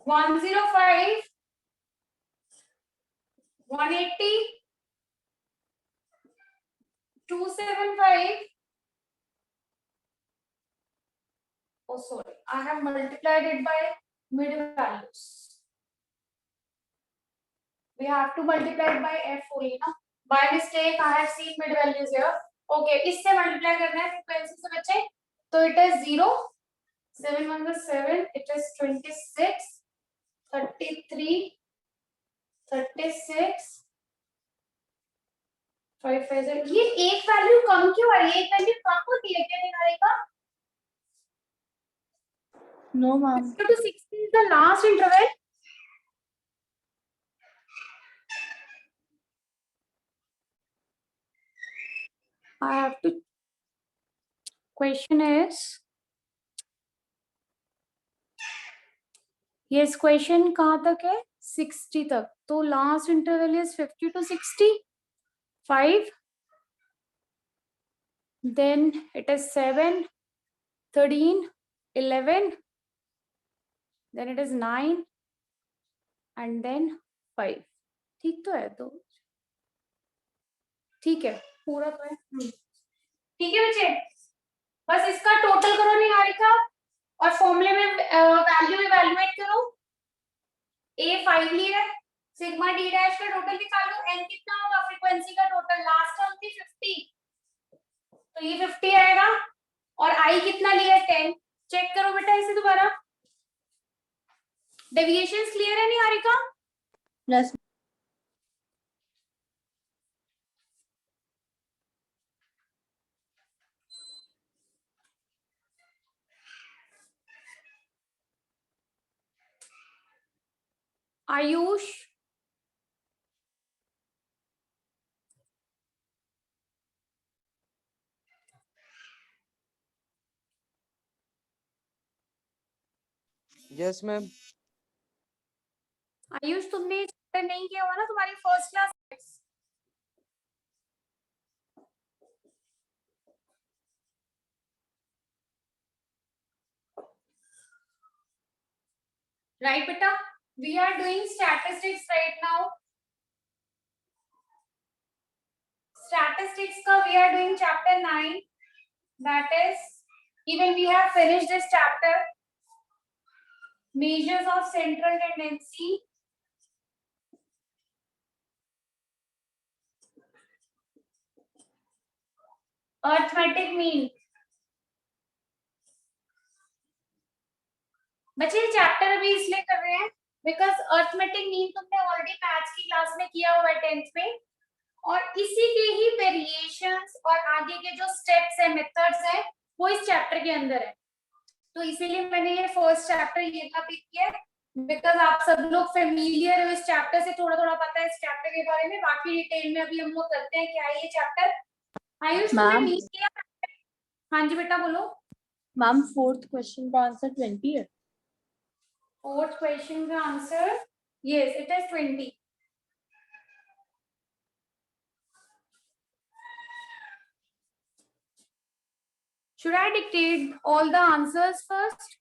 105, 180, 275. Oh, sorry, I have multiplied it by mid values. We have to multiply it by f only, ना? By mistake, I have seen mid values here. Okay, इससे multiply करना है frequency से बच्चे. तो it is 0, 7 1 is 7. It is 26, 33, 36, 5 5 0. ये एक value कम क्यों आ रही है? एक वैल्यू कम होती है क्या निकालेगा? No, ma'am. 50 to 60 is the last interval. I have to. Question is. Yes, question कहाँ तक है? 60 तक. तो last interval is 50 to 60. 5. Then it is 7, 13, 11. Then it is 9. And then 5. ठीक तो है तो. ठीक है. पूरा तो है. ठीक है बच्चे. बस इसका टोटल करो निहारिका और फॉर्मूले में वैल्यू इवैल्यूएट करो. A 5 लिया है. सिग्मा d डैश का टोटल निकालो. n कितना होगा फ्रीक्वेंसी का टोटल? लास्ट टर्म थी 50, तो ये 50 आएगा. और i कितना लिया है? 10. चेक करो बेटा इसे दोबारा. डेविएशंस क्लियर है Niharika? Yes. Ayush, yes ma'am. Ayush तुमने चैप्टर नहीं किया हुआ ना, तुम्हारी फर्स्ट क्लास. राइट बेटा, we are doing statistics right now. Statistics ka we are doing chapter 9, that is even we have finished this chapter. Measures of central tendency, arithmetic mean. बच्चे ये chapter अभी इसलिए कर रहे हैं बिकॉज अर्थमेटिक मीन तुमने already maths की class में किया हुआ है 10th में, और इसी के ही वेरिएशंस और आगे के जो स्टेप्स है, मेथड्स है, वो इस चैप्टर के अंदर है. तो इसीलिए मैंने ये फर्स्ट चैप्टर ये का पिक किया है बिकॉज आप सब लोग फेमिलियर हो इस चैप्टर से, थोड़ा थोड़ा पता है इस चैप्टर के बारे में. बाकी डिटेल में अभी हम लोग करते हैं क्या है ये चैप्टर. आयुष तुमने मीट किया? हाँ जी बेटा बोलो. मैम फोर्थ क्वेश्चन का आंसर 20 है. फोर्थ क्वेश्चन का answer yes it is 20. Should I dictate all the answers first?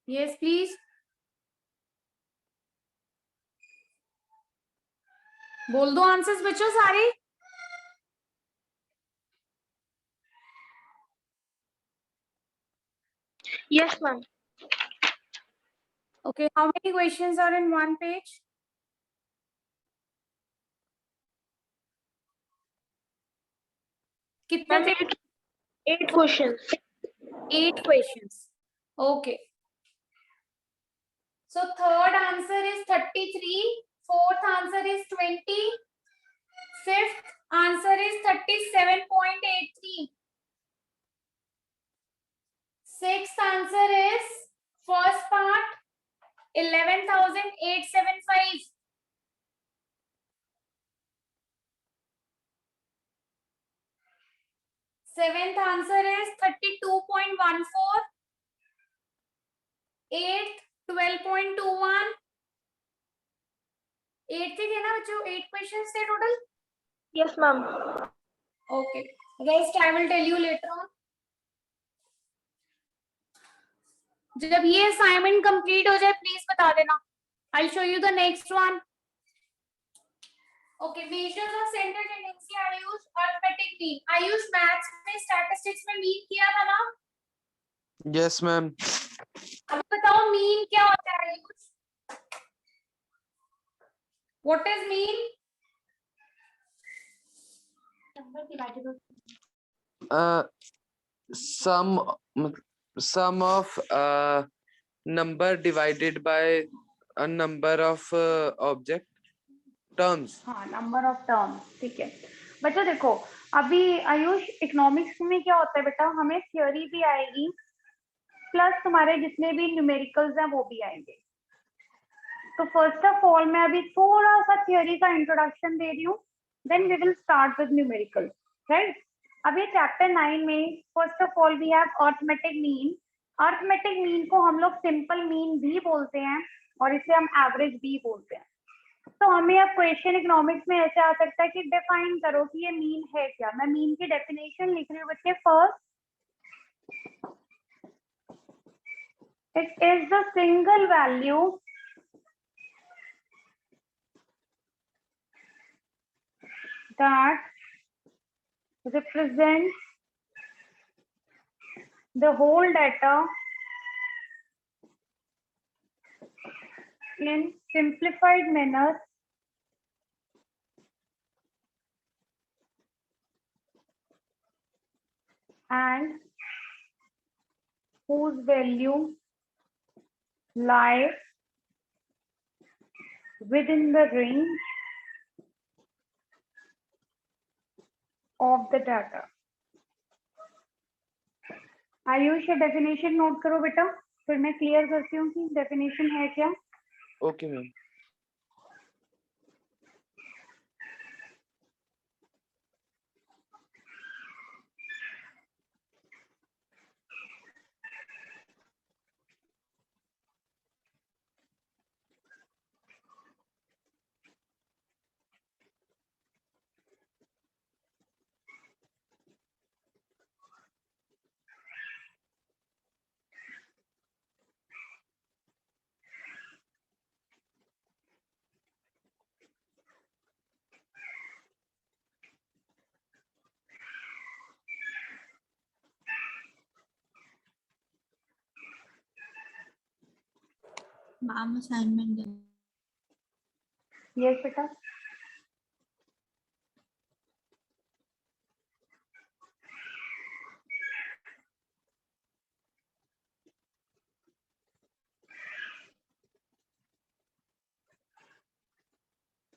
Yes, please. बोल दो आंसर्स बच्चों सारे. Yes, ma'am. Okay, how many questions are in one page? कितने Ma'am, eight questions. 8 questions. Okay. So third answer is 33. Fourth answer is 20. Fifth answer is 37.83. Sixth answer is first part 11,875. Seventh answer is 32.14. Eighth 12.21. 8 थे ना बच्चों? 8 questions थे total. Yes, ma'am. Okay. Rest I will tell you later on. जब ये assignment complete हो जाए please बता देना. I'll show you the next one. Okay, measures of central tendency Ayush, arithmetic mean. Ayush maths में स्टैटिस्टिक्स में मीन किया था ना? Yes ma'am. अब बताओ मीन क्या होता है Ayush? What is mean? Sum of number divided by a number of object terms. हाँ, नंबर ऑफ टर्म्स. ठीक है बच्चों, देखो अभी आयुष इकोनॉमिक्स में क्या होता है बेटा, हमें थ्योरी भी आएगी प्लस तुम्हारे जितने भी न्यूमेरिकल्स हैं वो भी आएंगे. तो फर्स्ट ऑफ ऑल मैं अभी थोड़ा सा थ्योरी का इंट्रोडक्शन दे रही हूँ, then we will start with numerical, right. अभी चैप्टर 9 में first of all we have arithmetic mean. Arithmetic mean को हम लोग सिंपल मीन भी बोलते हैं और इसे हम एवरेज भी बोलते हैं. तो हमें अब क्वेश्चन इकोनॉमिक्स में ऐसे आ सकता है कि डिफाइन करो कि ये मीन है क्या. मैं मीन की डेफिनेशन लिख रही हूँ बच्चे. First, it is the single value that represents the whole data in simplified manner and whose value lies within the range of the data. Ayush ये डेफिनेशन नोट करो बेटा, फिर मैं क्लियर करती हूँ कि डेफिनेशन है क्या. Okay ma'am. Ma'am assignment. Yes बेटा.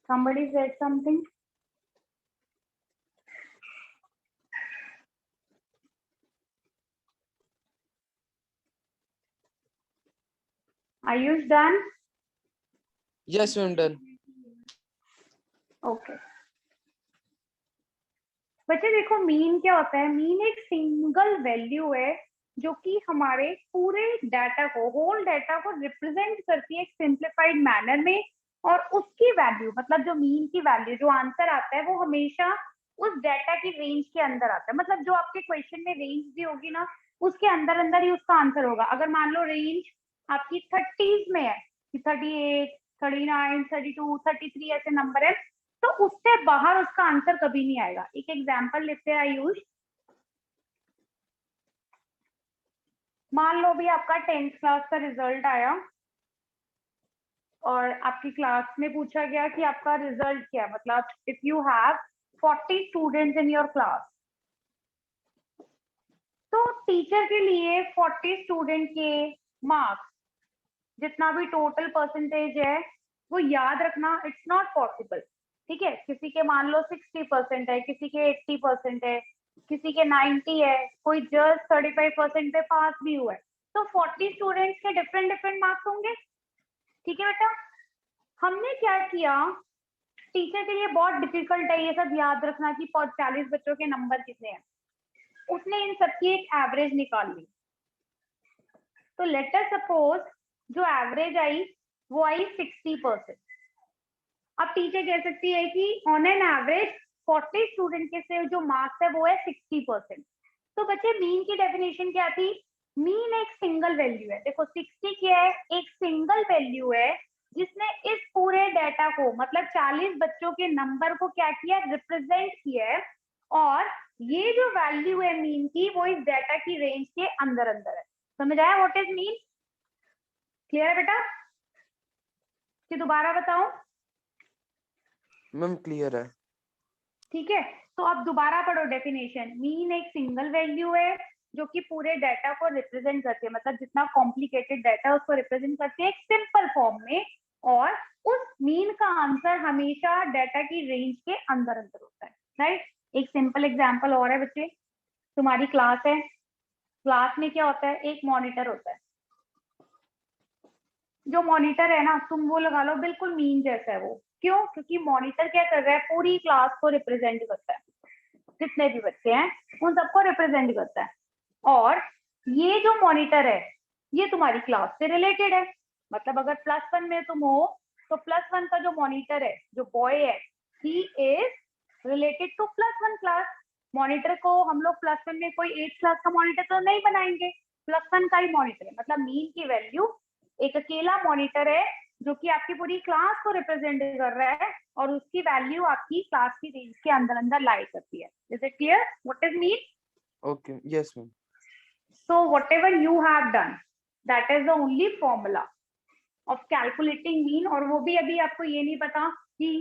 Somebody said something. Ayush done? Yes ma'am, done. Okay बच्चे देखो मीन क्या होता है. मीन एक सिंगल वैल्यू है जो कि हमारे पूरे डाटा को, होल डाटा को रिप्रेजेंट करती है एक सिंप्लीफाइड मैनर में. और उसकी वैल्यू मतलब जो मीन की वैल्यू, जो आंसर आता है वो हमेशा उस डाटा की रेंज के अंदर आता है. मतलब जो आपके क्वेश्चन में रेंज दी होगी ना, उसके अंदर अंदर ही उसका आंसर होगा. अगर मान लो रेंज आपकी 30s में है, 38, 39, 32, 33 ऐसे नंबर है, तो उससे बाहर उसका आंसर कभी नहीं आएगा. एक एग्जांपल लेते हैं आयुष. मान लो भी आपका 10th क्लास का रिजल्ट आया और आपकी क्लास में पूछा गया कि आपका रिजल्ट क्या है. मतलब if you have 40 students in your class, तो टीचर के लिए 40 स्टूडेंट के मार्क्स, जितना भी टोटल परसेंटेज है वो याद रखना इट्स नॉट पॉसिबल. ठीक है, किसी के मान लो 60% है, किसी के 80% है, किसी के 90 है, कोई जस्ट 35% पे पास भी हुआ है. तो 40 स्टूडेंट्स के डिफरेंट डिफरेंट मार्क्स होंगे. ठीक है बेटा. हमने क्या किया, टीचर के लिए बहुत डिफिकल्ट है ये सब याद रखना कि 40 बच्चों के नंबर कितने हैं. उसने इन सबकी एक एवरेज निकाल ली. तो लेट अस सपोज जो एवरेज आई वो आई 60%. अब टीचर कह सकती है कि ऑन एन एवरेज 40 स्टूडेंट के से जो मार्क्स है वो है 60%। तो बच्चे मीन की डेफिनेशन क्या थी? मीन एक सिंगल वैल्यू है। देखो 60 क्या है? एक सिंगल वैल्यू है जिसने इस पूरे डाटा को, मतलब 40 बच्चों के नंबर को क्या किया? रिप्रेजेंट किया है। और ये जो वैल्यू है मीन की, वो इस डाटा की रेंज के अंदर अंदर है। समझ आया व्हाट इज मीन? क्लियर है बेटा कि दोबारा बताऊं? मैम क्लियर है। ठीक है, तो अब दोबारा पढ़ो डेफिनेशन। मीन एक सिंगल वैल्यू है जो कि पूरे डाटा को रिप्रेजेंट करती है, मतलब जितना कॉम्प्लिकेटेड डाटा उसको रिप्रेजेंट करती है एक सिंपल फॉर्म में। और उस मीन का आंसर हमेशा डाटा की रेंज के अंदर अंदर होता है, राइट? एक सिंपल एग्जांपल और है बच्चे, तुम्हारी क्लास है, क्लास में क्या होता है? एक मॉनिटर होता है। जो मॉनिटर है ना, तुम वो लगा लो बिल्कुल मीन जैसा है वो। क्यों? क्योंकि मॉनिटर क्या कर रहा है? पूरी क्लास को रिप्रेजेंट करता है, जितने भी बच्चे हैं उन सबको रिप्रेजेंट करता है। और ये जो मॉनिटर है ये तुम्हारी क्लास से रिलेटेड है। मतलब अगर +1 में तुम हो तो +1 का जो मॉनिटर है, जो बॉय है, he is related to +1 class. Monitor को हम लोग +1 में कोई 8th क्लास का मॉनिटर तो नहीं बनाएंगे, +1 का ही मॉनिटर है। मतलब मीन की वैल्यू एक अकेला मॉनिटर है जो कि आपकी पूरी क्लास को रिप्रेजेंट कर रहा है, और उसकी वैल्यू आपकी क्लास की रेंज के अंदर अंदर लाई करती है। Is it clear what is mean? Okay yes ma'am. So whatever you have done, that is the only formula of calculating mean। और वो भी अभी आपको ये नहीं पता कि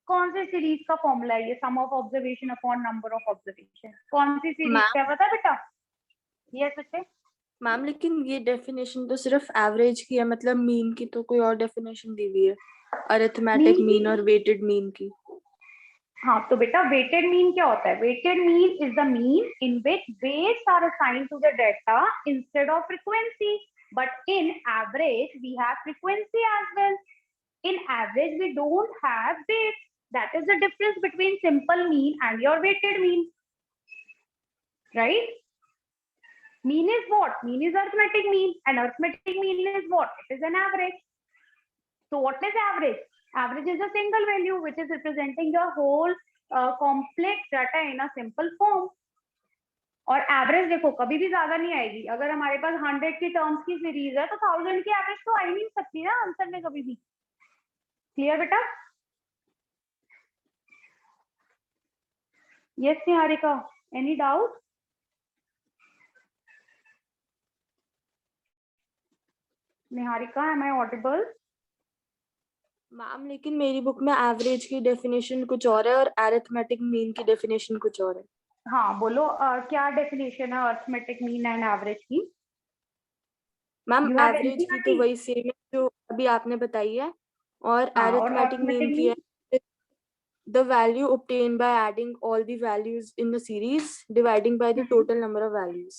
कौन सी सीरीज का फॉर्मूला है ये, sum of observation upon number of observation. कौन सी सीरीज मैम। क्या पता बेटा? यस बच्चे। मैम लेकिन ये डेफिनेशन तो सिर्फ एवरेज की है, मतलब मीन की तो कोई और डेफिनेशन दी हुई है, अरिथमेटिक Mean मीन और वेटेड मीन की। हाँ, तो बेटा वेटेड मीन क्या होता है? Weighted mean is the mean in which weights are assigned to the data instead of frequency, but in average we have frequency as well. In average we don't have weight. That is the difference between simple mean and your weighted mean, right? Mean is what? Mean is arithmetic mean, and arithmetic mean is what? It is an average. So what is average? Average is a single value which is representing your whole complex data in a simple form. और average देखो कभी भी ज्यादा नहीं आएगी। अगर हमारे पास 100 की टर्म्स की सीरीज है तो 1000 की एवरेज तो आ ही नहीं सकती ना आंसर में कभी भी। क्लियर बेटा? Yes, Niharika. Any doubt? Niharika, am I audible? Ma'am लेकिन मेरी बुक में एवरेज की डेफिनेशन कुछ और है और अरिथमेटिक मीन की डेफिनेशन कुछ और है। हाँ बोलो, क्या डेफिनेशन है अरिथमेटिक मीन एंड एवरेज की? मैम You have एवरेज की तो NCERT? वही सेम है जो अभी आपने बताई है, और हाँ, और अरिथमेटिक मीन अरिथमेटिक की मीन? है the value obtained by adding all the values in the series dividing by the total number of values।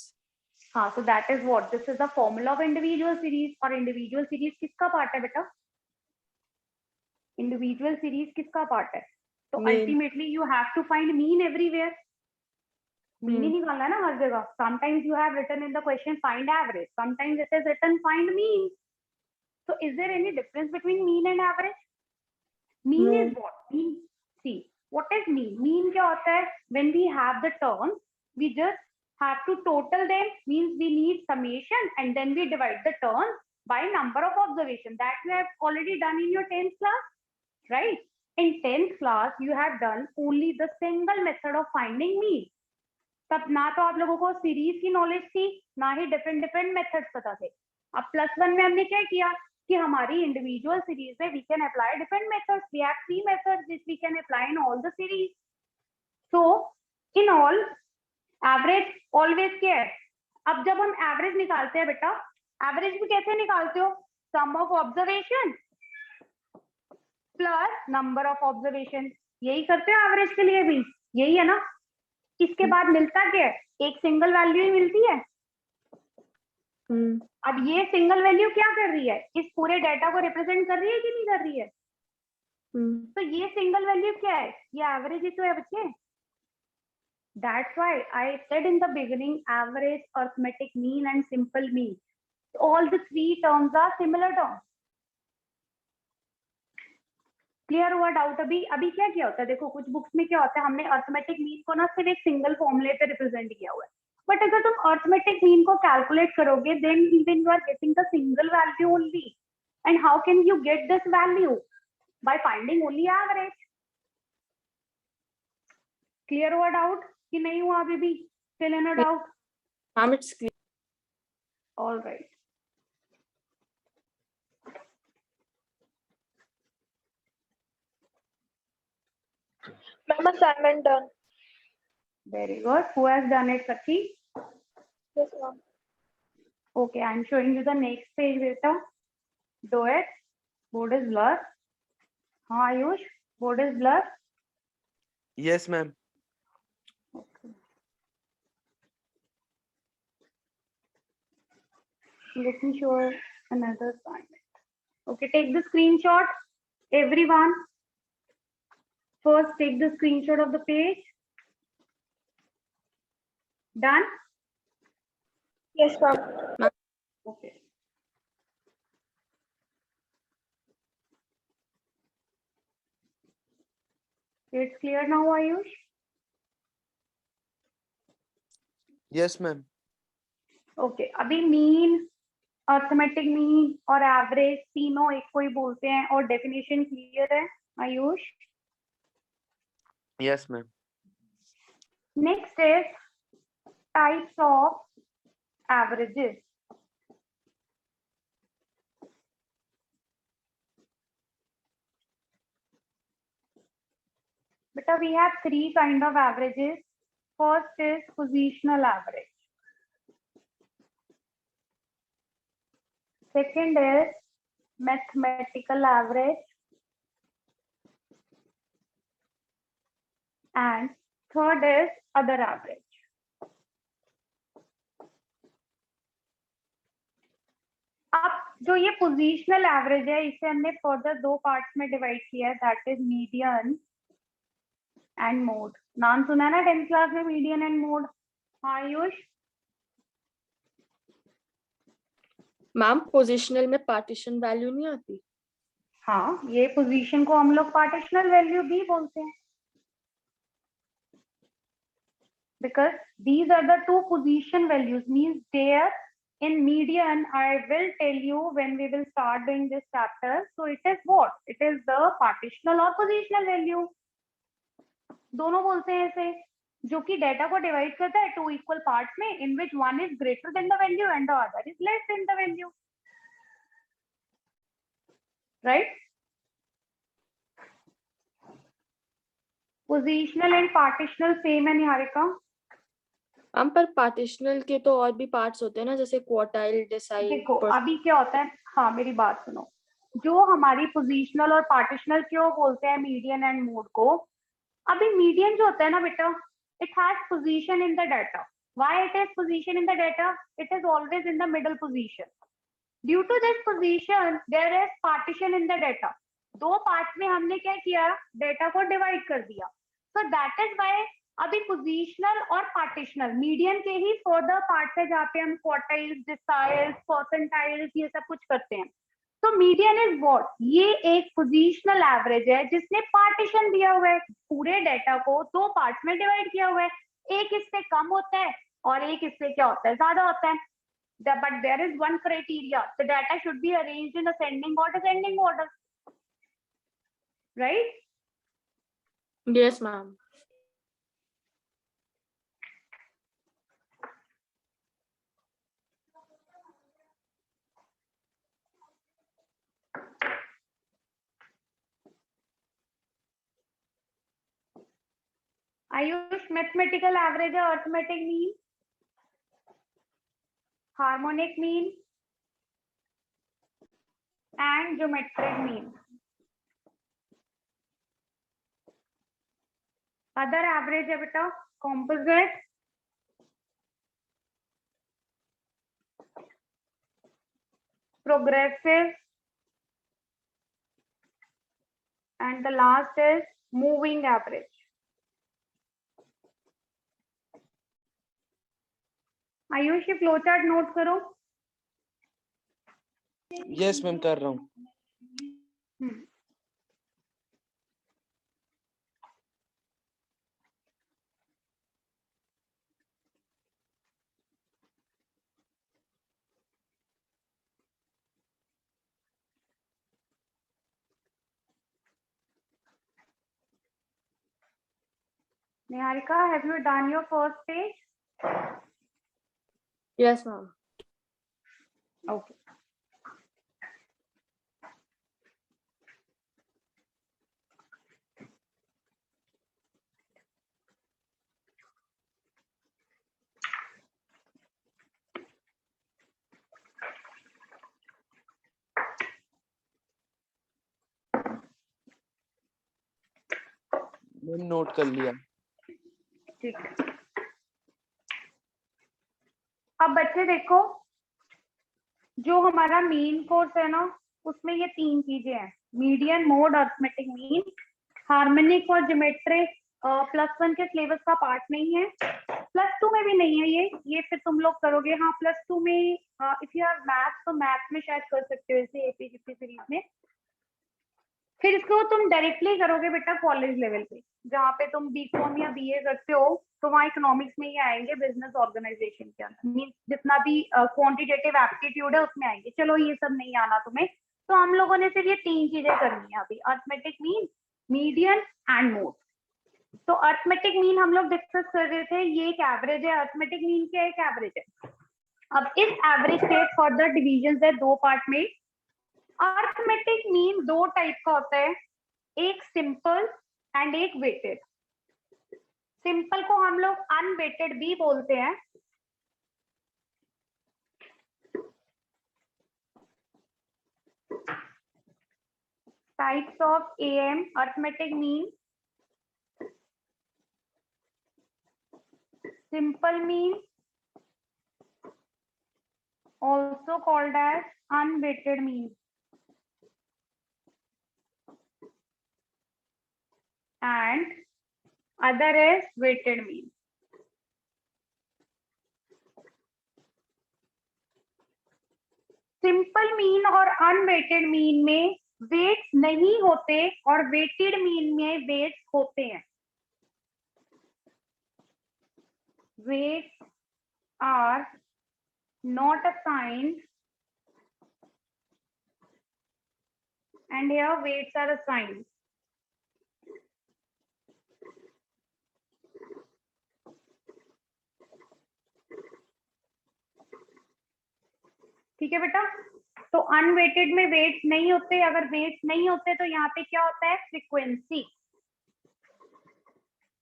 हाँ, so that is what? This is the formula of individual series। और individual series किसका part है बेटा? Individual series किसका part है? तो Mean। ultimately you have to find mean everywhere। Mean he निकालना है ना हर जगह। Sometimes you have written in the question find average, sometimes it is written find mean। So is there any difference between mean and average? Mean No। is what? Mean, see, what is mean? Mean क्या होता है? When we have the terms, we just have to total them, means we need summation and then we divide the terms by number of observation. That you have already done in your 10th class, right? In 10th class, you have done only the single method of finding mean। तब ना तो आप लोगों को series की knowledge थी, ना ही different different methods पता थे। अब +1 में हमने क्या किया कि हमारी इंडिविजुअल सीरीज में we can apply different methods. We have 3 methods which we can apply in all the series. So in all average always क्या है? अब जब हम एवरेज निकालते हैं बेटा, एवरेज भी कैसे निकालते हो? Sum of observation plus number of observation. यही करते हो एवरेज के लिए भी, यही है ना? इसके बाद मिलता क्या है? एक सिंगल वैल्यू ही मिलती है। अब ये सिंगल वैल्यू क्या कर रही है? इस पूरे डाटा को रिप्रेजेंट कर रही है कि नहीं कर रही है? तो ये सिंगल वैल्यू क्या है? ये एवरेज ही तो है बच्चे। That's why I said in the beginning average, arithmetic mean and simple mean. All the three terms are similar terms. Clear हुआ डाउट? अभी अभी क्या किया होता है, देखो कुछ बुक्स में क्या होता है, हमने अर्थमेटिक मीन को ना सिर्फ एक सिंगल फॉर्मूले पे रिप्रेजेंट किया हुआ है, बट अगर तुम अर्थमेटिक मीन को कैलकुलेट करोगे then even you are getting the single value only, and how can you get this value? By finding only average. Clear हुआ डाउट कि नहीं हुआ? अभी भी still in a doubt? Ma'am it's clear. All right, Ma'am, assignment done. very good. Who has done it, Sakhi? Yes, ma'am. Okay, I'm showing you the next page, beta. Do it. Board is blur. हाँ Ayush, board is blur. Yes, ma'am. Okay. Let me show another assignment. Okay, take the screenshot, everyone. First, take the screenshot of the page. Done? Yes, ma'am. Okay. It's clear now, Ayush? Yes, ma'am. Okay, अभी mean, arithmetic mean और average तीनों एक को ही बोलते हैं, और definition clear है Ayush? Yes, ma'am. Next is types of averages. Beta, we have three kind of averages. First is positional average. Second is mathematical average. And third is other average. अब जो ये पोजिशनल एवरेज है इसे हमने further दो parts में divide किया है, that is median and mode. नाम सुना ना 10th क्लास में, मीडियन एंड मोड? हाँ आयुष? मैम पोजिशनल में पार्टीशन वैल्यू नहीं आती? हाँ, ये पोजीशन को हम लोग पार्टिशनल वैल्यू भी बोलते हैं, because these are the two position values. Means there in median, I will tell you when we will start doing this chapter. So it is what? It is the partitional or positional value. दोनों बोलते हैं ऐसे, जो कि data को divide करता है two equal parts में, in which one is greater than the value and the other is less than the value. Right? Positional and partitional same है निहारिका? हम पर पार्टीशनल के तो और भी पार्ट्स होते हैं ना, जैसे क्वार्टाइल, डेसाइल. देखो अभी क्या होता है, हाँ मेरी बात सुनो, जो हमारी पोजीशनल और पार्टिशनल क्यों बोलते हैं मीडियन एंड मोड को? अभी मीडियन जो होता है ना बेटा, it has position in the data. Why it is position in the data? It is always in the middle position. Due to this position there is partition in the data. दो parts में हमने क्या किया, data को divide कर दिया. So that is why अभी positional और पार्टिशनल मीडियन के ही फर्दर पार्ट है, जहाँ पे हम क्वार्टाइल्स, डिसाइल्स, परसेंटाइल्स ये सब कुछ करते हैं. तो मीडियन इज व्हाट? ये एक पोजीशनल एवरेज है जिसने पार्टीशन दिया हुआ है, पूरे डेटा को दो पार्ट्स में डिवाइड किया हुआ है. एक इससे कम होता है और एक इससे क्या होता है, ज्यादा होता है. But there is one criteria: the data should be arranged in ascending or descending order. Right? Yes ma'am. Ayush, mathematical average है, arithmetic mean, harmonic mean and geometric mean. Other average है बेटा composite, progressive, and the last is moving average. Ayush ये flow chart note करो. Yes, ma'am. कर रहा हूँ. Niharika, have you done your first page? Yes, ma'am. Okay. Ma'am note कर लिया। ठीक है। अब बच्चे देखो, जो हमारा मेन कोर्स है ना, उसमें ये 3 चीजें हैं, median, mode, arithmetic mean. Harmonic और ज्योमेट्रिक +1 के सिलेबस का पार्ट नहीं है, +2 में भी नहीं है ये फिर तुम लोग करोगे। हाँ, +2 में इफ यू हैव मैथ तो मैथ में शायद कर सकते हो इसे एपीजीपी सीरीज में। फिर इसको तुम डायरेक्टली करोगे बेटा कॉलेज लेवल पे, जहाँ पे तुम बीकॉम या बीए करते हो, तो वहाँ इकोनॉमिक्स में ही आएंगे, बिजनेस ऑर्गेनाइजेशन के अंदर, मीन जितना भी क्वांटिटेटिव एप्टीट्यूड है उसमें आएंगे। चलो ये सब नहीं आना तुम्हें, तो हम लोगों ने सिर्फ ये 3 चीजें करनी है अभी, arithmetic mean, median and mode. तो अरिथमेटिक मीन हम लोग डिस्कस कर रहे थे, ये एक एवरेज है। अरिथमेटिक मीन क्या है? एक एवरेज है। अब इस एवरेज के फर्दर डिविजन है 2 पार्ट में। अरिथमेटिक मीन 2 टाइप का होता है, एक सिंपल एंड एक वेटेड। सिंपल को हम लोग अनवेटेड भी बोलते हैं। Types of am arithmetic mean, simple mean, also called as unweighted mean, and other is weighted mean. Simple mean और अनवेटेड मीन में वेट्स नहीं होते और वेटेड मीन में वेट्स होते हैं। Weights are not assigned and here weights are assigned. ठीक है बेटा, तो अनवेटेड में वेट्स नहीं होते। अगर वेट्स नहीं होते तो यहाँ पे क्या होता है? फ्रीक्वेंसी।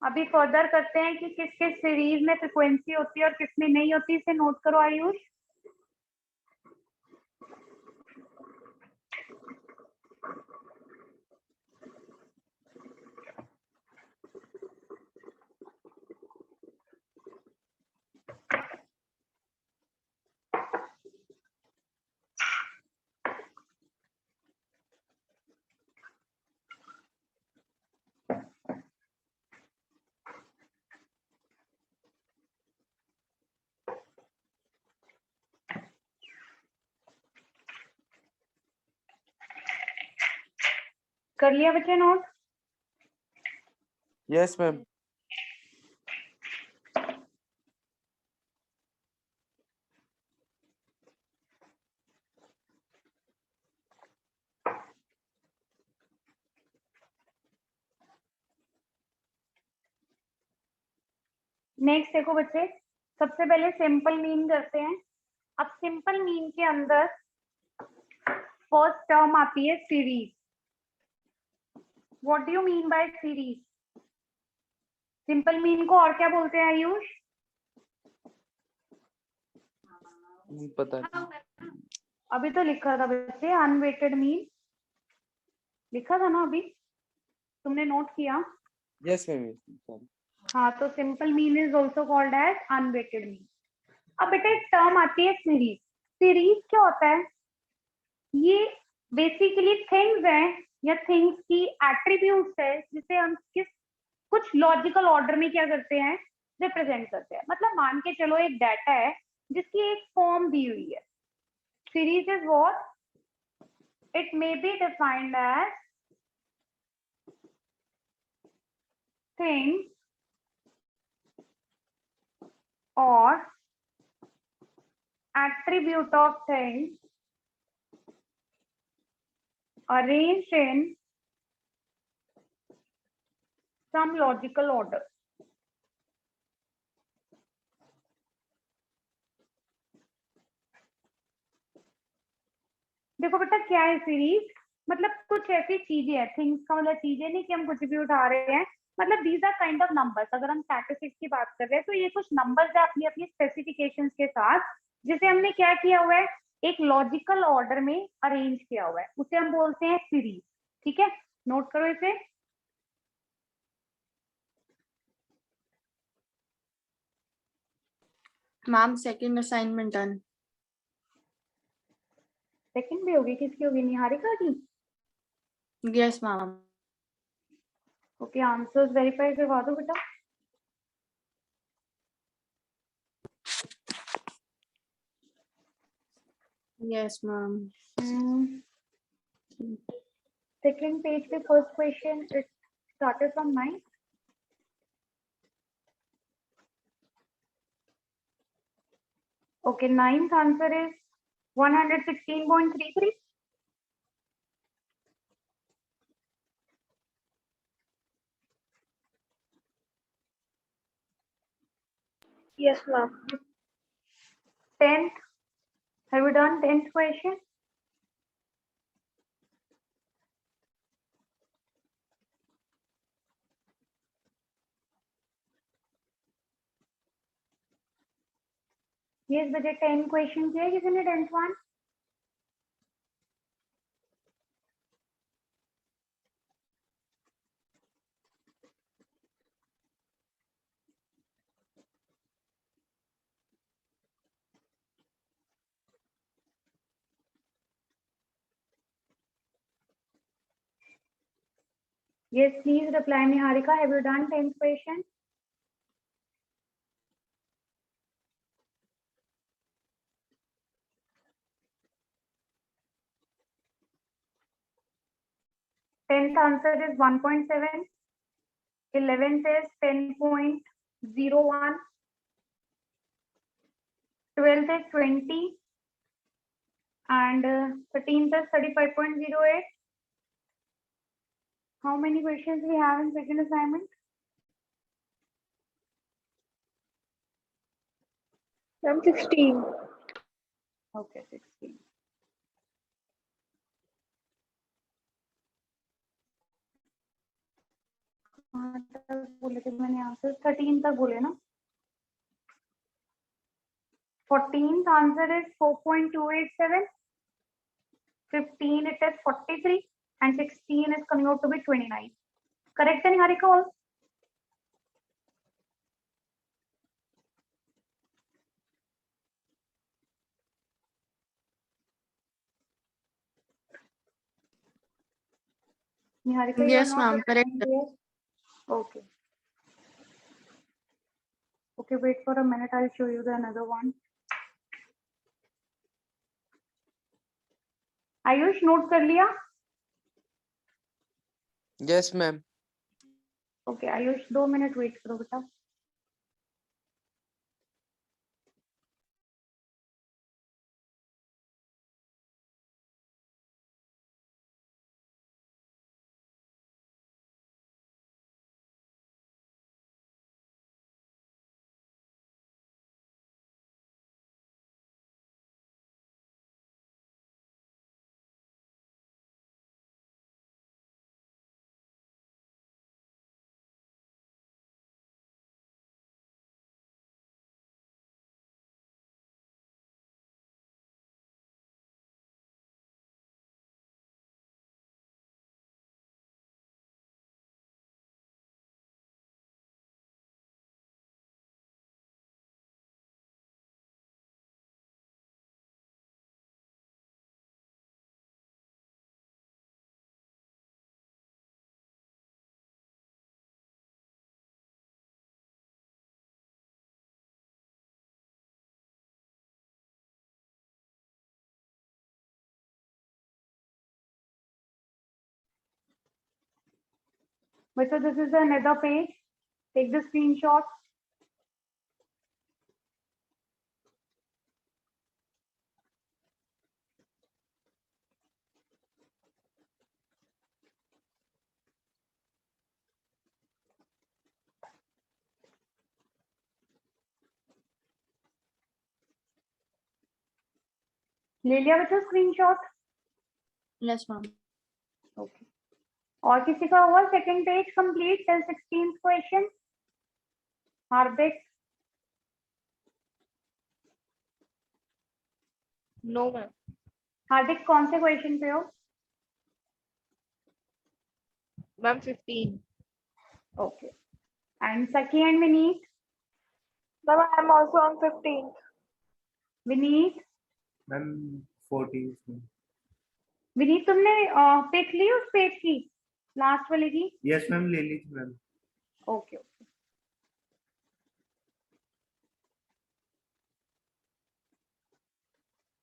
अभी फर्दर करते हैं कि किस किस सीरीज में फ्रीक्वेंसी होती है और किस में नहीं होती। इसे नोट करो आयुष। कर लिया बच्चे नोट? Yes ma'am. नेक्स्ट देखो बच्चे, सबसे पहले सिंपल मीन करते हैं। अब सिंपल मीन के अंदर फर्स्ट टर्म आती है series. What do you mean by series? Simple mean को और क्या बोलते हैं आयुष? पता नहीं। अभी तो लिखा था बच्चे अनवेटेड मीन, लिखा था ना अभी, तुमने नोट किया? Yes ma'am. हाँ, तो simple mean is also called as unweighted mean. अब बेटा एक टर्म आती है सीरीज। सीरीज क्या होता है? ये बेसिकली थिंग्स हैं या थिंग्स की एट्रीब्यूट्स है जिसे हम कुछ लॉजिकल ऑर्डर में क्या करते हैं? रिप्रेजेंट करते हैं। मतलब मान के चलो एक डाटा है जिसकी एक फॉर्म दी हुई है। Series is what? It may be defined as things or attribute of things arranged in some logical order. देखो बेटा क्या है सीरीज, मतलब कुछ ऐसी चीजें हैं, थिंग्स का मतलब चीजें नहीं कि हम कुछ भी उठा रहे हैं, मतलब these are kind of numbers. अगर हम स्टैटिस्टिक्स की बात कर रहे हैं तो ये कुछ नंबर्स है अपनी अपनी स्पेसिफिकेशंस के साथ, जिसे हमने क्या किया हुआ है, एक लॉजिकल ऑर्डर में अरेंज किया हुआ है, उसे हम बोलते हैं सीरीज। ठीक है, नोट करो इसे। Ma'am second assignment done. Second भी होगी, किसकी होगी, निहारिका की? Yes ma'am. Okay, answers verify करवा दो बेटा। Yes ma'am. सेकंड पेज पे first question it started from 9। Okay, ninth answer is 116.33. Yes, ma'am. 10th, have you done 10th question? Yes, बच्चे 10 questions किए किसी ने 10th one? Yes, please reply Niharika. Have you done 10th question? Tenth answer is 1.7. 11th is 10.01. 12th is 20. And 13th is 35.08. How many questions we have in second assignment? Ma'am, 16. Okay, 16. बोले थे मैंने answer 13 तक बोले ना। 14th answer is 4.287. 15 it is 43 and 16 is coming out to be 29. Correct, Niharika? All? Niharika, you are Yes not ma'am, replying correct. here. Okay. Okay, wait for a minute. I'll show you the another one. Ayush note कर लिया? Yes, ma'am. Okay, Ayush 2 मिनट wait करो बेटा। So this is another page. Take the screenshot. ले लिया बच्चों screenshot? Yes ma'am. Okay, और किसी का हुआ second page complete till 16th question? Hardik? No ma'am. Hardik कौन से क्वेश्चन पे हो? Ma'am 15। Okay, and Sakhi and Vineet? Ma'am I am also on 15th। Vineet? Ma'am 14 में। विनीत तुमने पिक ली उस पेज की, लास्ट वाले की? यस मैम, ले ली थी ma'am. Okay okay.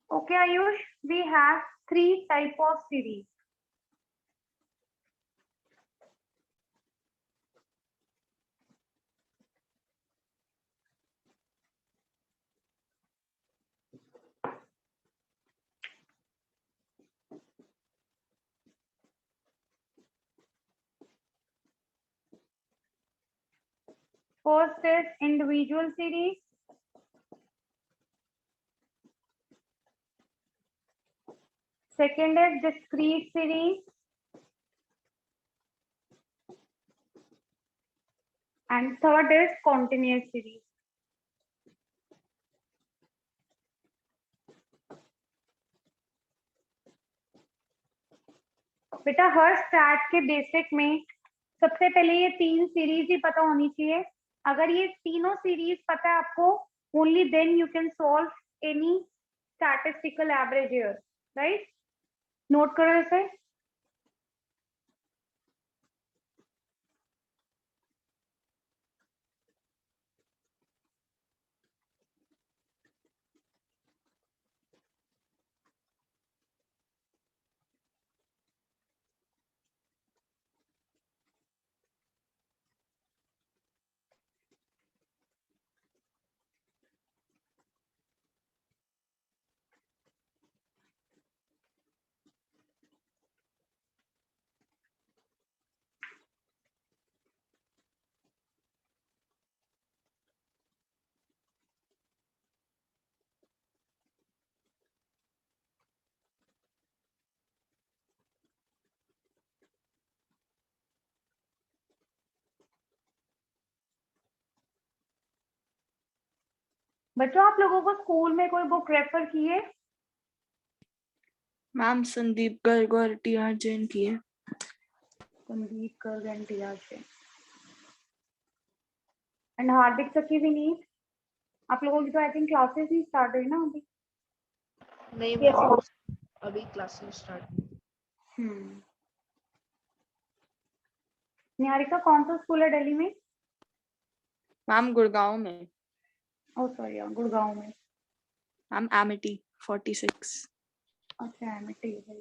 Okay, Ayush, we have 3 type of series. First is individual series. Second is discrete series. And third is continuous series. बेटा हर stat के बेसिक में सबसे पहले ये 3 सीरीज ही पता होनी चाहिए। अगर ये तीनों सीरीज पता है आपको, only then you can solve any statistical average here, right? Note करो इसे। बच्चों आप लोगों को स्कूल में कोई बुक रेफर की है? मैम संदीप गर्ग और टी.आर. जैन की है। Sandeep Garg and T R. Jain and Hardik Sakhi Vineet, आप लोगों की तो आई थिंक क्लासेस ही स्टार्ट हुई ना अभी? नहीं Yes, मैम, ma'am. अभी क्लासेस स्टार्ट। निहारिका कौन सा स्कूल है दिल्ली में? मैम गुड़गांव में। ओ सॉरी, गुड़गांव में। Ma'am Amity 46। अच्छा, एमिटी है।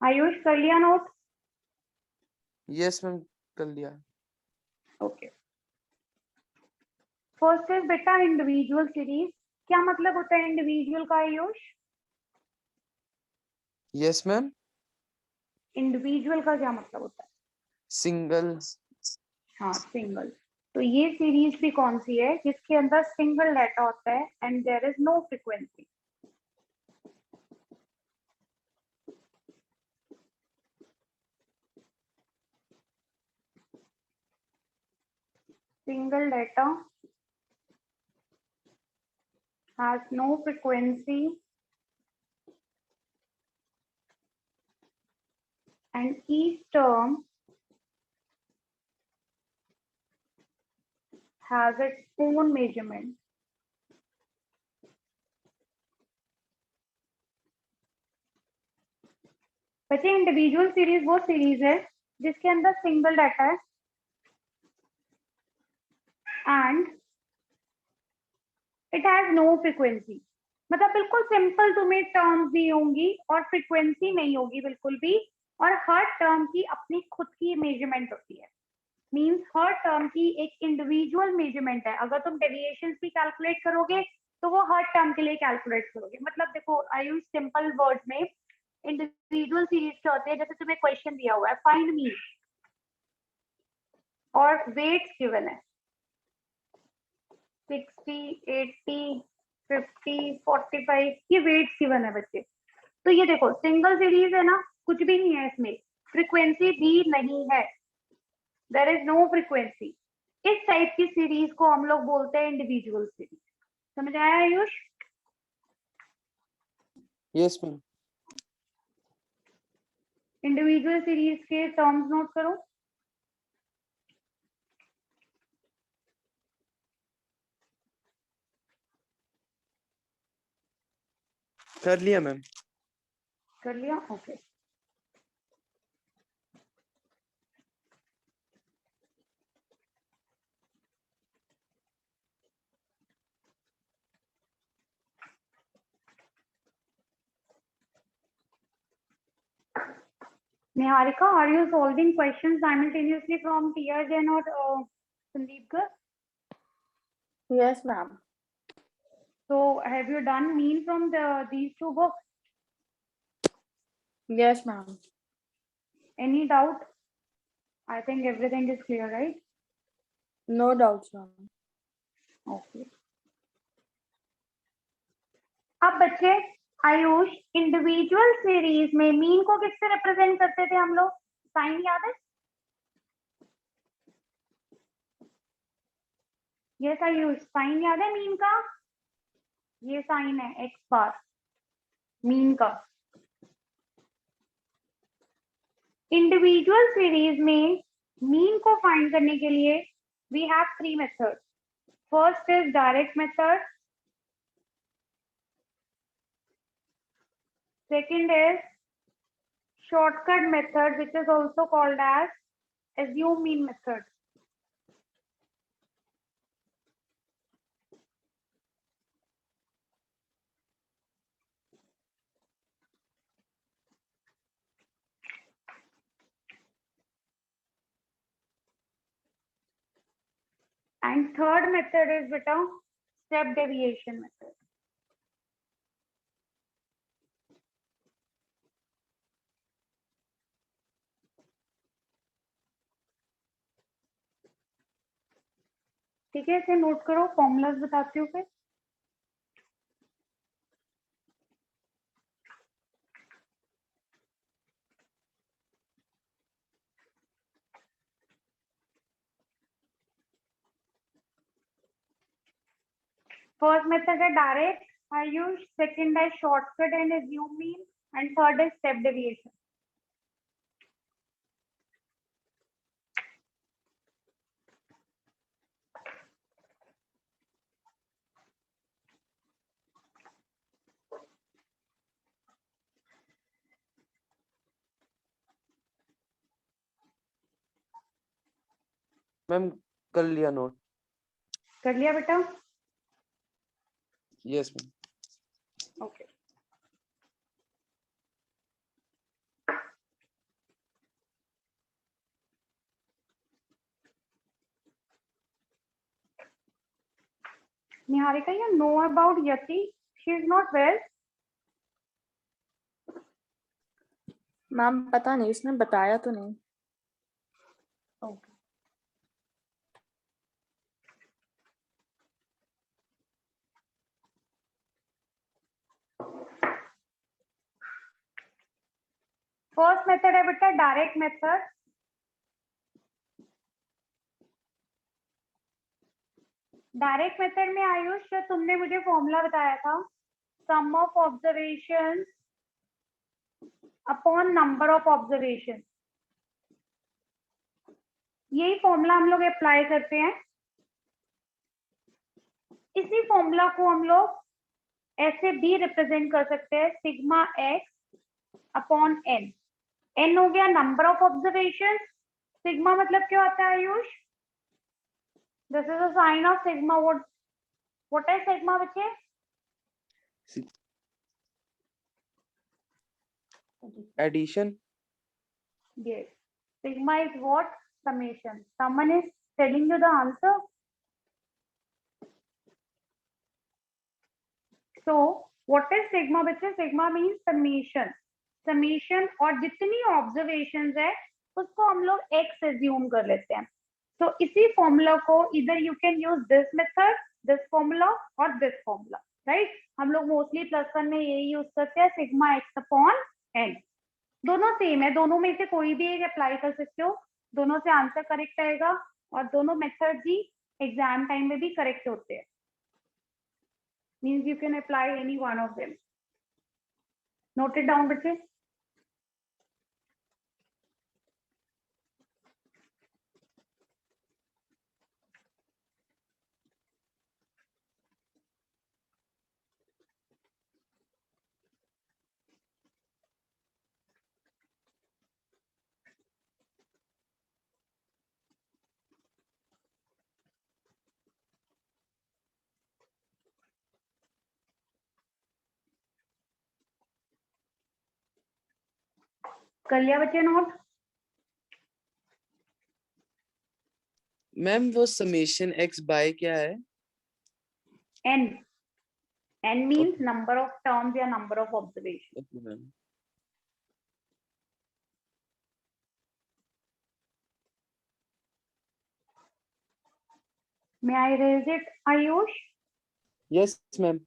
आयुष कर लिया नोट? यस मैम, कर लिया। ओके। फर्स्ट इज बेटा इंडिविजुअल सीरीज। क्या मतलब होता है इंडिविजुअल का आयुष? यस मैम, इंडिविजुअल का क्या मतलब होता है? सिंगल। हाँ, सिंगल। तो ये सीरीज भी कौन सी है जिसके अंदर सिंगल डाटा होता है and there is no frequency? Single data has no frequency and each term has its own measurement. बच्चे इंडिविजुअल सीरीज वो सीरीज है जिसके अंदर सिंगल डाटा है and it has no frequency. मतलब बिल्कुल सिंपल तुम्हें टर्म्स दी होंगी और फ्रीक्वेंसी नहीं होगी बिल्कुल भी, और हर टर्म की अपनी खुद की मेजरमेंट होती है। मींस हर टर्म की एक इंडिविजुअल मेजरमेंट है। अगर तुम डेविएशंस भी कैलकुलेट करोगे तो वो हर टर्म के लिए कैलकुलेट करोगे। मतलब देखो आई यूज सिंपल वर्ड में, इंडिविजुअल सीरीज क्या होते हैं, जैसे तुम्हें क्वेश्चन दिया हुआ है फाइंड मीन और वेट्स गिवन है 60, 80, 50, 45, ये वेट्स गिवन है बच्चे। तो ये देखो सिंगल सीरीज है ना, कुछ भी नहीं है इसमें, फ्रीक्वेंसी भी नहीं है, देयर इज नो फ्रीक्वेंसी। इस टाइप की सीरीज को हम लोग बोलते हैं इंडिविजुअल सीरीज। समझ आया Ayush? Yes ma'am. Individual series के टर्म्स नोट करो। कर लिया मैम। कर लिया? Okay. Niharika, are you solving questions simultaneously from Tia Jain or Sandeep Gar? Yes, ma'am. So have you done mean from these two books? Yes, ma'am. Any doubt? I think everything is clear, right? No doubts, ma'am. Okay. अब बच्चे Ayush, individual series में mean को किससे represent करते थे हम लोग? Sign याद है? यस आयुष, साइन याद है मीन का? ये साइन है एक्स बार मीन का। इंडिविजुअल सीरीज में मीन को फाइंड करने के लिए we have three method. First is direct method, second is shortcut method which is also called as assume mean method. And third method is beta step deviation method. ठीक है, इसे note करो, formulas बताती हूँ फिर। First method है direct, I use. Second है shortcut and assume mean, and third is step deviation. Ma'am कर लिया नोट। कर लिया बेटा? Yes ma'am. Okay. Niharika, you know about Yati? She is not well. Ma'am पता नहीं, उसने बताया तो नहीं। Okay. फर्स्ट मेथड है बेटा डायरेक्ट मेथड। डायरेक्ट मेथड में आयुष, जो तुमने मुझे फॉर्मूला बताया था, sum of observation upon number of observation, यही फॉर्मूला हम लोग अप्लाई करते हैं। इसी फॉर्मूला को हम लोग ऐसे भी रिप्रेजेंट कर सकते हैं, sigma x upon n. N हो गया नंबर ऑफ ऑब्जर्वेशन, सिग्मा मतलब क्या होता है Ayush? This is a sign of sigma. What is sigma बच्चे? Addition. Yes. Sigma is what? Summation. Someone is telling you the answer. So what is sigma बच्चे? Sigma mean summation. Summation और जितनी observations है उसको हम लोग एक्स एज्यूम कर लेते हैं। तो इसी फॉर्मूला को इधर you can use this method, this formula और दिस फॉर्मूला, राइट। हम लोग मोस्टली +1 में यही यूज करते हैं, सिग्मा एक्स अपॉन एन। दोनों सेम है, दोनों में से कोई भी एक अप्लाई कर सकते हो, दोनों से आंसर करेक्ट आएगा और दोनों मेथड ही एग्जाम टाइम में भी करेक्ट होते हैं। Means you can apply any one of them. Note it down बच्चे। कर लिया बच्चे नोट? मैम वो समेशन x बाय क्या है? N. N means number of terms या number of observation. Okay ma'am. May I raise it Ayush? Yes ma'am.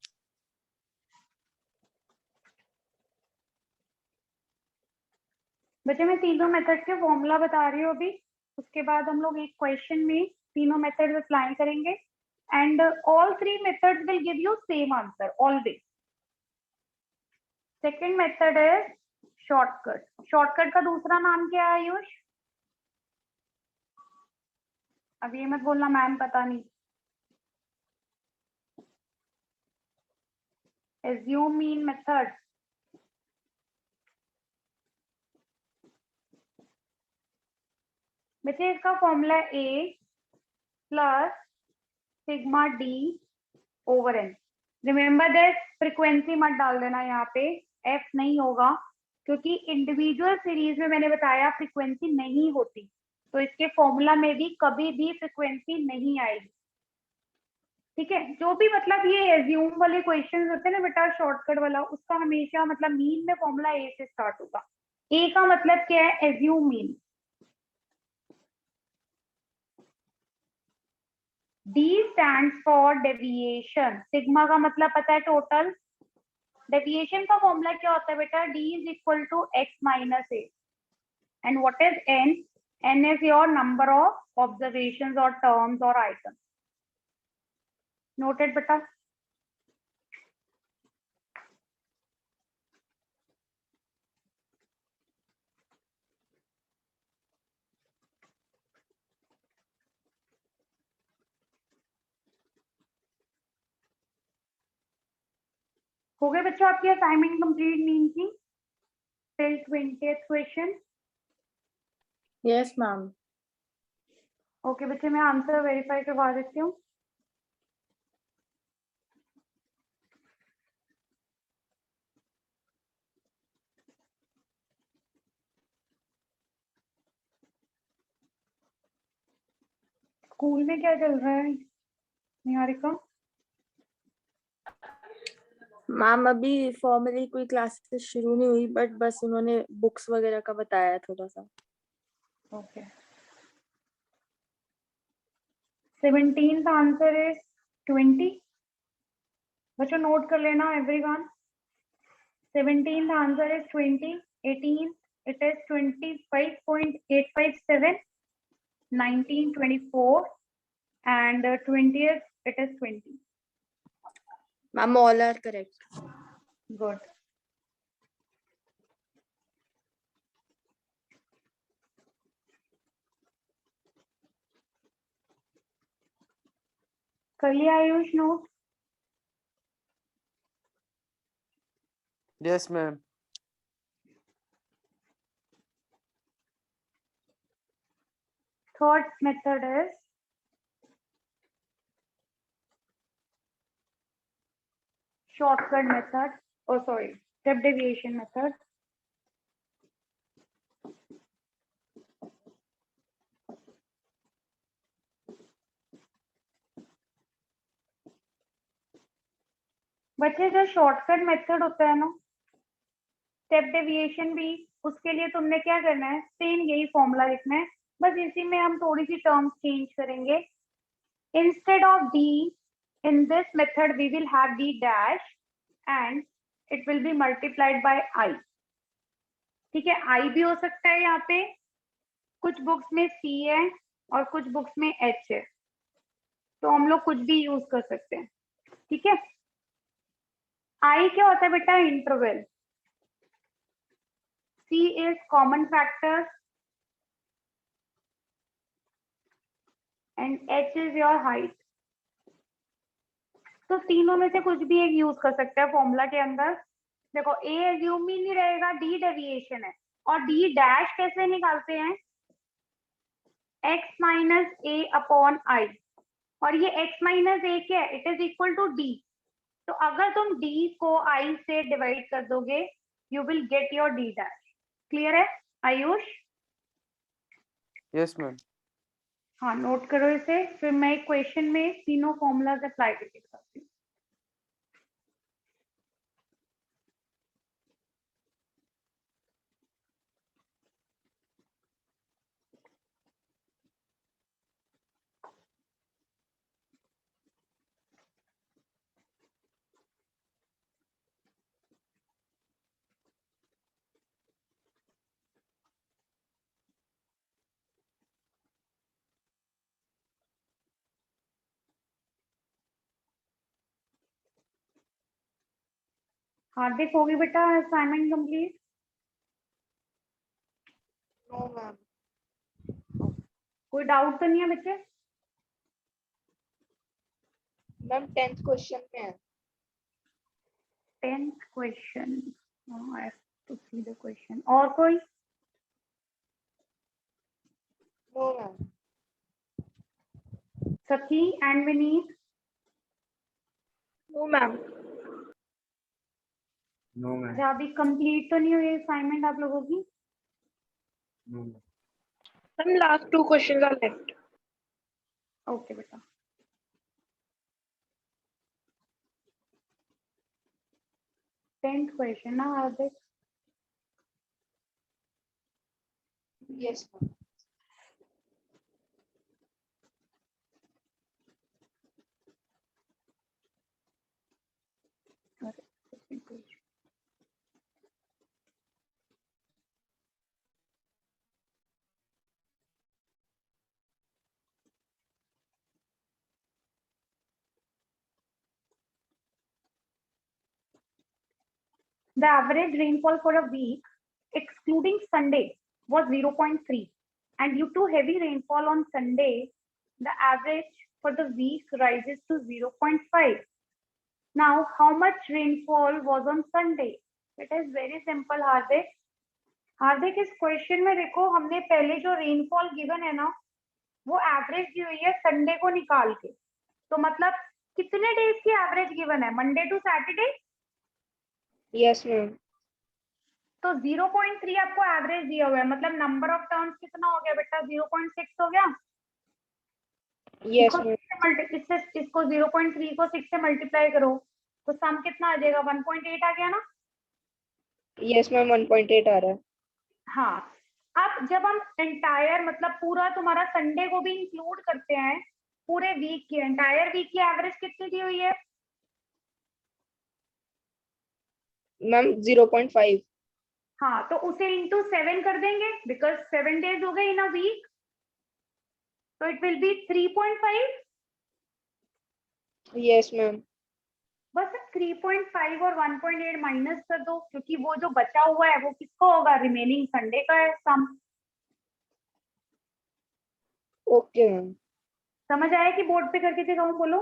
बच्चे मैं तीनों मेथड के फॉर्मूला बता रही हूँ अभी, उसके बाद हम लोग एक क्वेश्चन में तीनों मेथड अप्लाई करेंगे and all 3 methods will give you same answer always. Second method है शॉर्टकट। शॉर्टकट का दूसरा नाम क्या है आयुष? अब ये मत बोलना मैम पता नहीं। assume mean method. बच्चे इसका formula a plus sigma d over n. Remember that frequency मत डाल देना यहाँ पे, एफ नहीं होगा क्योंकि इंडिविजुअल सीरीज में मैंने बताया फ्रीक्वेंसी नहीं होती, तो इसके फॉर्मूला में भी कभी भी फ्रीक्वेंसी नहीं आएगी। ठीक है, जो भी मतलब ये एज्यूम वाले क्वेश्चंस होते हैं ना बेटा शॉर्टकट वाला, उसका हमेशा मतलब मीन में फॉर्मूला ए से स्टार्ट होगा। ए का मतलब क्या है? Assume mean. D stands for deviation. Sigma का मतलब पता है टोटल। डेविएशन का फॉर्मूला क्या होता है बेटा? D is equal to x minus a. And what is n? N is your number of observations और टर्म्स और आइटम्स। नोटेड बेटा? हो गए बच्चों आपकी असाइनमेंट कंप्लीट मीन की till 20th question? Yes ma'am. Okay बच्चे मैं आंसर वेरीफाई करवा देती हूँ। स्कूल में क्या चल रहा है निहारिका? मैम अभी फॉर्मली कोई क्लासेस शुरू नहीं हुई, बट बस उन्होंने बुक्स वगैरह का बताया थोड़ा सा। Okay 17th answer is 20। बच्चों नोट कर लेना everyone. 17th answer is 20। 18th it is 25.857। 19 24 and 20th it is 20। Ma'am all are correct. Good. कर लिया Ayush note? Yes ma'am. Third method is shortcut method. Oh, sorry, step deviation method. बच्चे जो shortcut method होता है ना, step deviation भी, उसके लिए तुमने क्या करना है, सेम यही फॉर्मूला लिखना है, बस इसी में हम थोड़ी सी टर्म्स चेंज करेंगे. Instead of d in this method we will have d dash and it will be multiplied by I. ठीक है, I भी हो सकता है यहाँ पे, कुछ बुक्स में C है और कुछ बुक्स में H है, तो हम लोग कुछ भी यूज कर सकते हैं. ठीक है, I क्या होता है बेटा, interval. C is common factor and H is your height. तो तीनों में से कुछ भी एक यूज कर सकते हैं फॉर्मूला के अंदर. देखो A एज्यूम ही नहीं रहेगा, D डेविएशन है, और D डैश कैसे निकालते हैं, x minus a upon I, और ये x माइनस a क्या है, it is equal to D. तो अगर तुम D को I से डिवाइड कर दोगे, you will get your D dash. Clear है आयुष? Yes ma'am. हाँ, नोट करो इसे, फिर मैं क्वेश्चन में तीनों फॉर्मूलाज अप्लाई करके बताती हूँ. हार्दिक होगी बेटा असाइनमेंट कंप्लीट? No ma'am. कोई डाउट तो नहीं है बच्चे? मैम 10th क्वेश्चन में है. 10th question, I have to see the question. और कोई? No ma'am. Sakhi and Vineet? No ma'am. No ma'am. अच्छा, अभी कंप्लीट तो नहीं हुई असाइनमेंट आप लोगों की? No ma'am. Ma'am last 2 questions are left. Okay बेटा. टेंथ क्वेश्चन ना Hardik? Yes ma'am. The average rainfall for a week, excluding Sunday, was 0.3, and due to heavy rainfall on Sunday, the average for the week rises to 0.5. Now, how much rainfall was on Sunday? It is very simple, Hardik. हार्दिक, इस question में देखो, हमने पहले जो rainfall given है ना, वो average दी हुई है संडे को निकाल के. तो मतलब कितने डेज की एवरेज गिवन है, Monday to Saturday? Yes ma'am. तो 0.3 आपको एवरेज दिया हुआ है, मतलब नंबर ऑफ टर्म्स कितना हो गया बेटा, 0.6 हो गया. Yes ma'am. इसको 0.3 को 6 से मल्टीप्लाई करो तो सम कितना आ जाएगा, 1.8 आ गया ना? यस मैम 1.8 आ रहा है. हाँ, अब जब हम एंटायर मतलब पूरा तुम्हारा संडे को भी इंक्लूड करते हैं, पूरे वीक की एंटायर वीक की एवरेज कितनी दी हुई है? मैम 0.5. हाँ, तो उसे इंटू 7 कर देंगे, बिकॉज 7 डेज हो गए इन अ वीक, तो it will B 3.5. Yes ma'am. बस 3.5 और 1.8 माइनस कर दो, क्योंकि वो जो बचा हुआ है वो किसको होगा, रिमेनिंग संडे का है सम. Okay ma'am. समझ आया कि बोर्ड पे करके दिखाऊं? बोलो.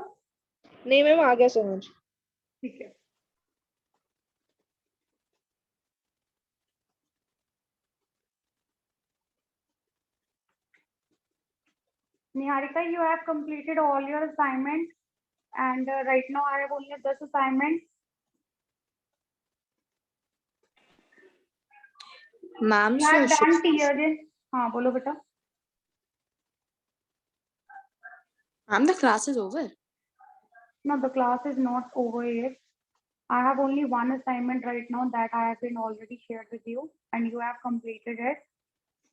नहीं मैम, आ गया समझ. ठीक है. Niharika, you have completed all your assignments, and right now I have only 10 assignments. Ma'am, You have done TRN. हाँ बोलो बेटा. ma'am, the class is over. No, the class is not over yet. I have only one assignment right now that I have been already shared with you and you have completed it.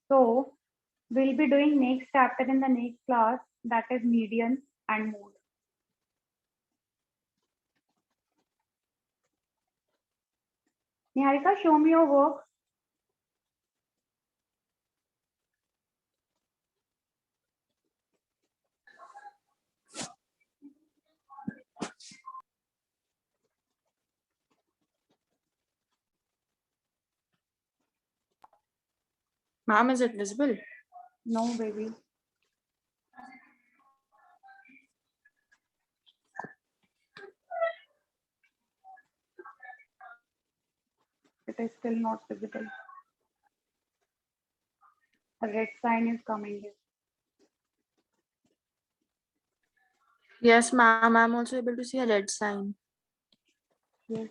So we'll be doing next chapter in the next class, that is median and mode. Niharika, show me your work. Ma'am, is it visible? No, baby. It is still not visible. A red sign is coming here. Yes, ma'am. I'm also able to see a red sign. Yes.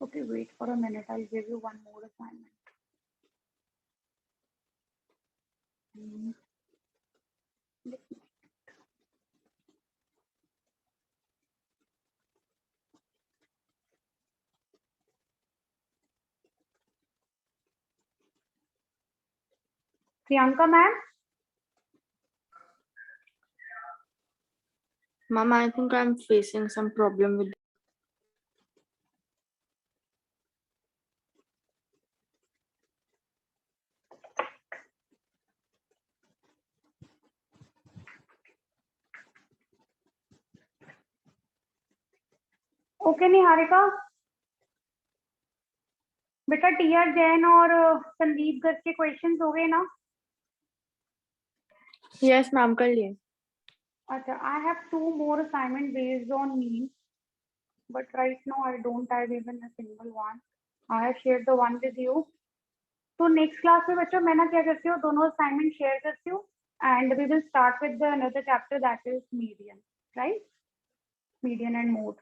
Okay, wait for a minute. I'll give you one more assignment. Priyanka ma'am, Ma'am, I think I'm facing some problem with. Okay Niharika, बेटा TR Jain और संदीप गर्ग के questions हो गए ना? Yes, ma'am. कर लिए. अच्छा, I have two more assignment based on mean, but right now I don't have even a single one. I have shared the one with you. तो नेक्स्ट क्लास में बच्चों मैं ना क्या करती हूँ, दोनों असाइनमेंट शेयर करती हूँ and we will start with the another chapter that is median, right? Median and mode.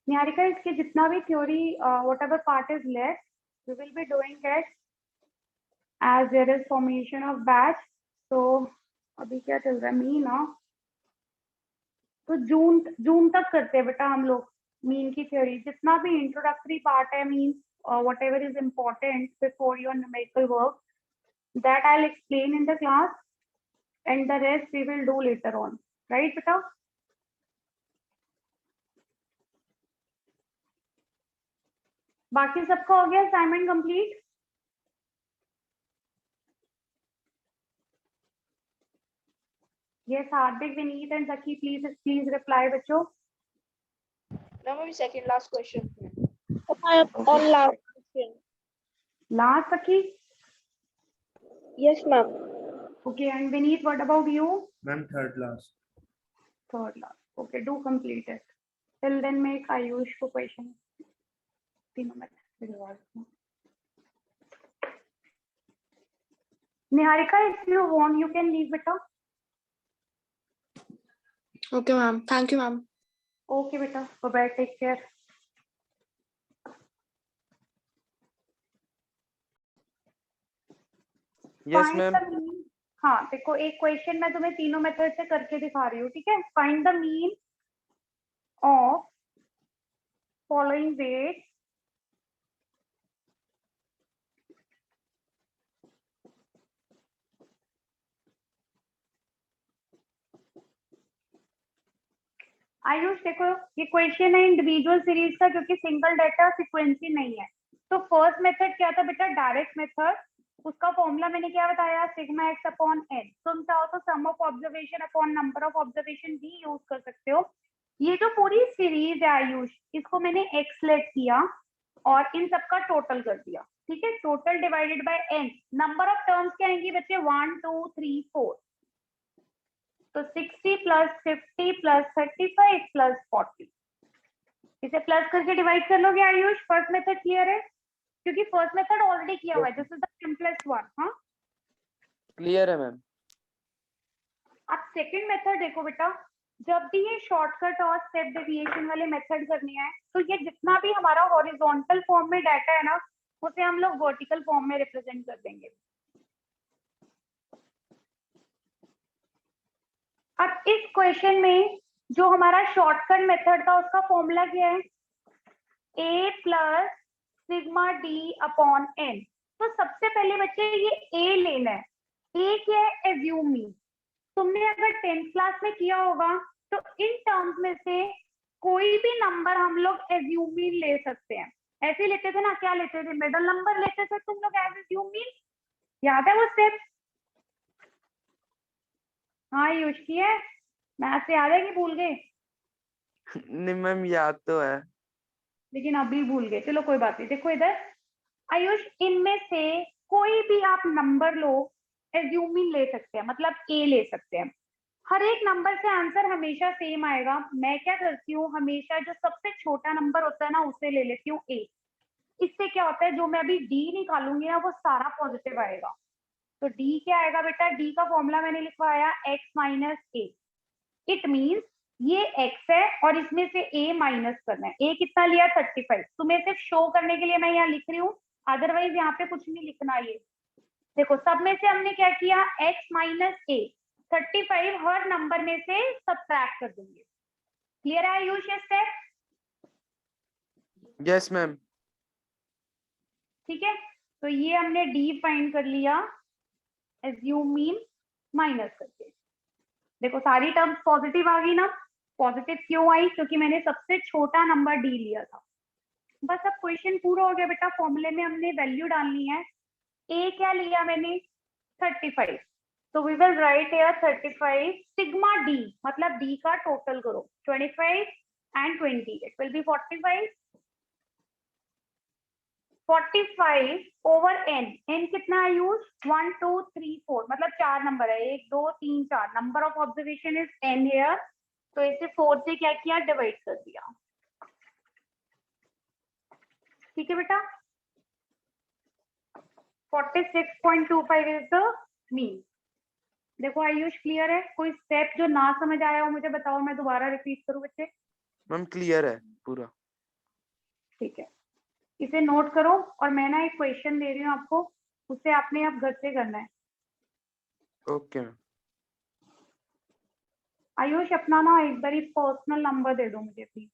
Niharika, इसके जितना भी theory whatever part is left, we will be doing it as there is formation of batch. So अभी क्या चल रहा है, mean ना, तो जून तक करते हैं बेटा हम लोग मीन की थ्योरी. जितना भी इंट्रोडक्टरी पार्ट है, mean whatever is important before your numerical work, that I'll explain in the class and the rest we will do later on, right beta? बाकी सबका हो गया assignment complete? Yes, Hardik, Vineet and Sakhi, please reply बच्चों. Now maybe second last question. On last question. Last Sakhi? Yes, ma'am. Okay, and Vineet, what about you? Ma'am, third last. Third last. Okay, do complete it. Till then make Ayush को question. तीनों में Niharika, if you want, you can leave beta. Okay, ma'am. Thank you, ma'am. Okay beta. Bye-bye. Take care. Yes, Find ma'am. the mean. हाँ देखो, एक question मैं तुम्हें तीनों method से करके दिखा रही हूँ, ठीक है? Find the mean of following weight Ayush. देखो ये क्वेश्चन है इंडिविजुअल सीरीज का, क्योंकि सिंगल डाटा सीक्वेंसी नहीं है. तो फर्स्ट मेथड क्या था बेटा? Direct method. उसका फॉर्मूला मैंने क्या बताया? Sigma x upon N. तुम चाहो तो sum of observation upon number of observation भी यूज कर सकते हो. ये जो पूरी सीरीज है आयुष, इसको मैंने एक्स लेट किया और इन सबका टोटल कर दिया, ठीक है? Total divided by n. Number of terms क्या आएंगी बच्चे? 1 2 3 4. तो 60 प्लस 50 प्लस 35 प्लस 40. इसे प्लस करके डिवाइड कर लोगे आयुष? फर्स्ट मेथड क्लियर है? क्योंकि फर्स्ट मेथड ऑलरेडी किया हुआ है. This is the simplest one. हाँ, क्लियर है मैम. अब सेकंड मेथड देखो बेटा. जब भी ये शॉर्टकट और स्टेप डेविएशन वाले मेथड करनी है, तो ये जितना भी हमारा हॉरिजॉन्टल फॉर्म में डाटा है ना, उसे हम लोग वर्टिकल फॉर्म में रिप्रेजेंट कर देंगे. अब इस क्वेश्चन में जो हमारा शॉर्टकट मेथड था उसका फॉर्मूला क्या है? a plus sigma D upon n। तो सबसे पहले बच्चे ये a लेना है। a क्या है? Assume mean. तुमने अगर 10th क्लास में किया होगा तो इन टर्म्स में से कोई भी नंबर हम लोग एज्यूम मीन ले सकते हैं। ऐसे लेते थे ना, क्या लेते थे? मिडल नंबर लेते थे तुम लोग एज एज्यूम मीन। याद है वो स्टेप? हाँ यूज किया है? मैथ से याद है कि भूल गए? नहीं मैम याद तो है। लेकिन अभी भूल गए। चलो कोई बात नहीं। देखो इधर आयुष, इनमें से कोई भी आप नंबर लो, एज्यूम मीन ले सकते हैं, मतलब ए ले सकते हैं। हर एक नंबर से आंसर हमेशा सेम आएगा। मैं क्या करती हूँ, हमेशा जो सबसे छोटा नंबर होता है ना उसे ले लेती हूँ ए। इससे क्या होता है, जो मैं अभी डी निकालूंगी ना वो सारा पॉजिटिव आएगा। तो डी क्या आएगा बेटा? डी का फॉर्मूला मैंने लिखवाया x minus A. It means ये x है और इसमें से a माइनस करना है। a कितना लिया? 35। तुम्हें सिर्फ शो करने के लिए मैं यहाँ लिख रही हूँ, अदरवाइज यहाँ पे कुछ नहीं लिखना। ये देखो, सब में से हमने क्या किया? x माइनस ए। 35 हर नंबर में से सब्ट्रैक्ट कर देंगे। क्लियर है आयुष ये स्टेप? Yes ma'am. ठीक है, तो ये हमने डी फाइंड कर लिया एज्यूम मीन माइनस करके। देखो सारी टर्म्स पॉजिटिव आ गई ना। पॉजिटिव क्यों आई? क्योंकि मैंने सबसे छोटा नंबर डी लिया था। बस अब क्वेश्चन पूरा हो गया बेटा। फॉर्मूले में हमने वैल्यू डालनी है। ए क्या लिया मैंने? 35। तो we will write here 35 sigma d, मतलब डी का टोटल करो 25 and 20, it will be 45। 45 over n। n कितना है यूज? 1 2 3 4, मतलब 4 नंबर है। 1 2 3 4 number of observation is n here. तो इसे 4 से क्या किया? डिवाइड कर दिया। ठीक है बेटा, 46.25 इज द मीन। देखो आयुष क्लियर है? कोई स्टेप जो ना समझ आया हो मुझे बताओ, मैं दोबारा रिपीट करूं बच्चे? मैम क्लियर है पूरा। ठीक है, इसे नोट करो और मैं ना एक क्वेश्चन दे रही हूँ आपको, उसे आपने अब घर से करना है। Okay ma'am. आयुष अपना ना एक बार पर्सनल नंबर दे दो मुझे प्लीज।